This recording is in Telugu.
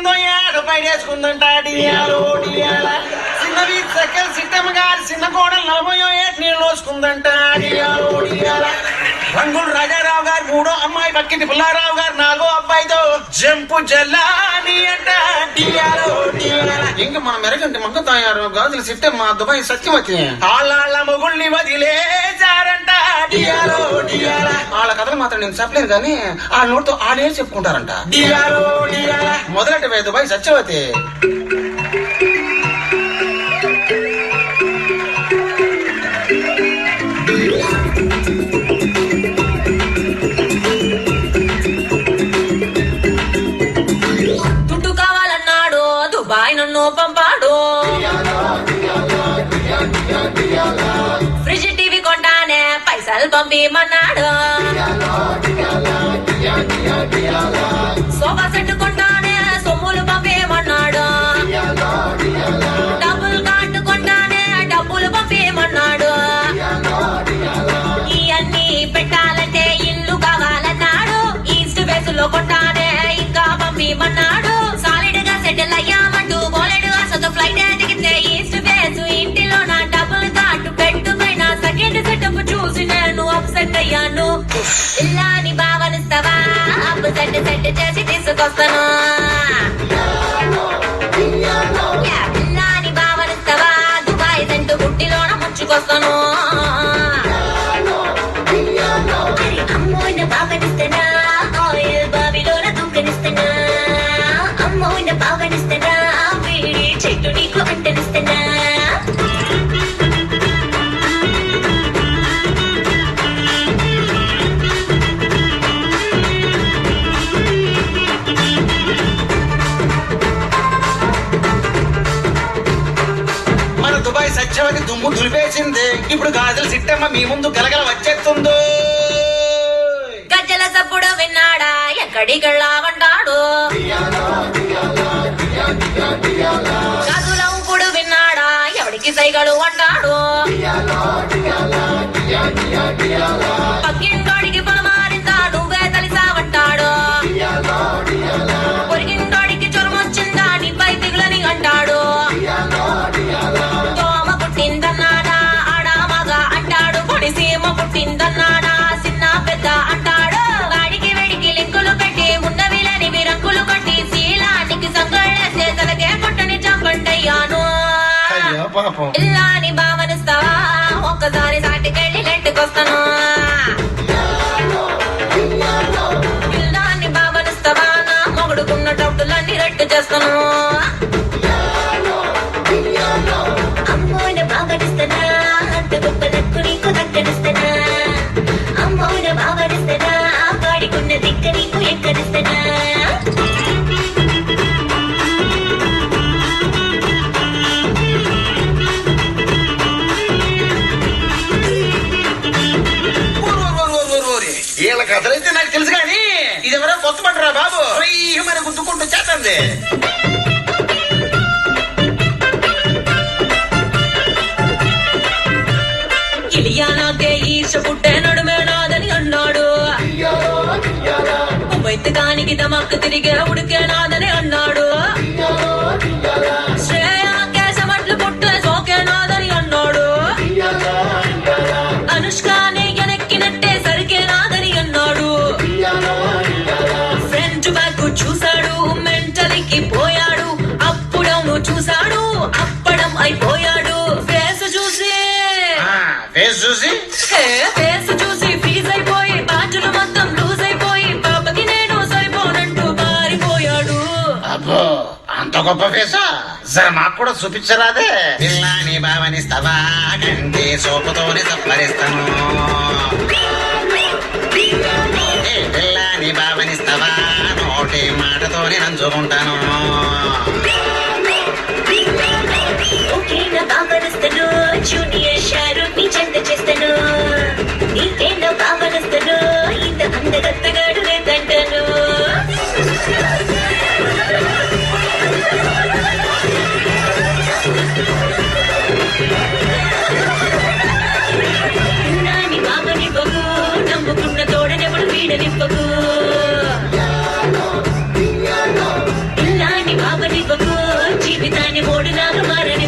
ఎట్టుందో ఏడు పైడేసుకుందంట డియాలో డియాల చిన్నవి సకల్ సిట్టమ్మ గారి చిన్న కోడలు 40 ఏటి నీళ్ళు వస్తుందంట డియాలో డియాల రంగులు రాజారావు గారు 3వ అమ్మాయి పక్కింటి పుల్లారావు గారు 4వ అబ్బాయితో జంపు జల్లాని అంట డియాలో డియాల ఇంక మన మెరగంటి మంగ తయారు గాజులు సిట్టమ్మ దుబాయ్ సత్యవతి ఆళ్ళ మొగుల్ని వదిలేశారంట డియాలో డియాల వాళ్ళ కథలు మాత్రం నేను చెప్పలేను కానీ ఆ నోటితో ఆడే చెప్పుకుంటారంట డియాలో డియాల మొదలెట్టవే దుబాయ్ సత్యవతి. దుడ్డు కావాలన్నాడు దుబాయ్ నన్ను పంపాడు, ఫ్రిడ్జ్ టీవీ కొంటానే పైసలు పంపిమన్నాడు, సోఫా సెట్ కొంటానే సొమ్ములు పంపేయమన్నాడు, డబ్బులు కార్డు కొంటానే డబ్బులు పంపేయమన్నాడు, ఇవన్నీ పెట్టాలంటే ఇల్లు కావాలన్నాడు, ఈస్ట్ వేస్ లో కొంటానే ఇంకా పంపిమన్నాడు, సాలిడ్ గా సెటిల్ అయ్యామంటూ బోలెడు అసలు ఫ్లైట్ ఎదిగితే ఈస్ట్ వేస్ ఇంటిలో నా డబ్బులు కార్డు పెట్టుపైన సెకండ్ సెటప్ చూసి నేను అప్సెట్ అయ్యాను. ఇల్లాని భావనిస్తావా అప్పు సెట్ చేసి తీసుకొస్తాను, ఇల్లాని భావనిస్తావా దుబాయ్ సెంటు గుట్టిలోన ముంచుకొస్తాను, అమ్మోయిన భావనిస్తానా ఆయిల్ బావిలోన దుఃఖనిస్తానా, అమ్మోయిన భావనిస్తానా వేడి చెట్టు నీకు అంటనిస్తానా. మన దుబాయ్ సత్యవతి దుమ్ము దులిపేసింది, ఇప్పుడు గాజులు సిట్టమ్మ మీ ముందు గలగల వచ్చేస్తుందో. గజ్జల సప్పుడు విన్నాడా ఎక్కడికెళ్ళావంటాడు, గదుల ఊపుడు విన్నాడా ఎవడికి సైగలు అంటాడు, పక్కింటోడికి పొలమారిందా నువ్వే తలిసావంటాడు, పొరిగింటోడికి జ్వరం వచ్చిందా నీపై దిగులని అంటాడు, దోమ పుట్టిందన్నాడా ఆడా మగ అంటాడు, పొడిసీమ పుట్టిందన్నాడా చిన్న పెద్ద అంటాడు, వాడికి వేడికి లింకులు పెట్టి ఉన్నవిలని విరంకులు కొట్టి శీలానికి సంగళ్ళేసే తలకే కొట్టని చంపండయ్యాను. ఇల్లాని భావనిస్తావా ఒక్కసారి సాటికెళ్ళి లెట్టుకొస్తాను, ఇల్లాని భావనిస్తావా నా మొగుడుకున్న డబ్బులన్నీ రెట్టు చేస్తాను, అమ్మోయిన భావనిస్తానా అంత గొప్ప లక్కు నీకు దక్కనిస్తానా, అమ్మోయిన భావనిస్తానా వాడికున్న దిక్క నీకు ఎక్కనిస్తానా. వీళ్ళ కథలైతే నాకు తెలుసు కానీ ఇదెవరో కొత్త పంటరా బాబు మరి గుద్దుకుంటూ చేస్తుంది. ఇలియానాకే ఈశ పుట్టే నడుమే నాదని అన్నాడు, వైద్యకానికి దమక్కు తిరిగే ఉడికే నాదని అన్నాడు, శ్రేయాకే సమట్లు పుట్టే సోకే నాదని అన్నాడు, అనుష్కానే ఎనెక్కినట్టే సరికే నాదని అన్నాడు, ఫ్రెంచ్ బ్యాగ్ చూశాడు మెంటలికి పోయాడు, అప్పుడవును చూశాడు అప్పడం అయిపోయాడు, ఫేస్ చూసి ఫేస్ చూసి ఫీజ్ అయిపోయి బాజులు మొత్తం లూజ్ అయిపోయి పాపకి నేను సరిపోనంటూ పారిపోయాడు. అబ్బో అంత గొప్ప ఫేసా జర మాకు కూడా చూపించరాదే. పిల్లాని భావనిస్తావా కంటి సోపుతోని సప్పరిస్తాను, పిల్లాని భావనిస్తావా నోటి మాటతోని నంచుకుంటాను, ఓకేనా భావనిస్తాను జూనియర్ షారూక్ని చెంద చేస్తాను, నీకేనా భావనిస్తాను ఇంత అందగత్తగాడు లేదంటాను. నాని భావని బగు నమ్ముకున్న తోడనెప్పుడు వీడనివ్వకు, నాని ఓడినాక మారని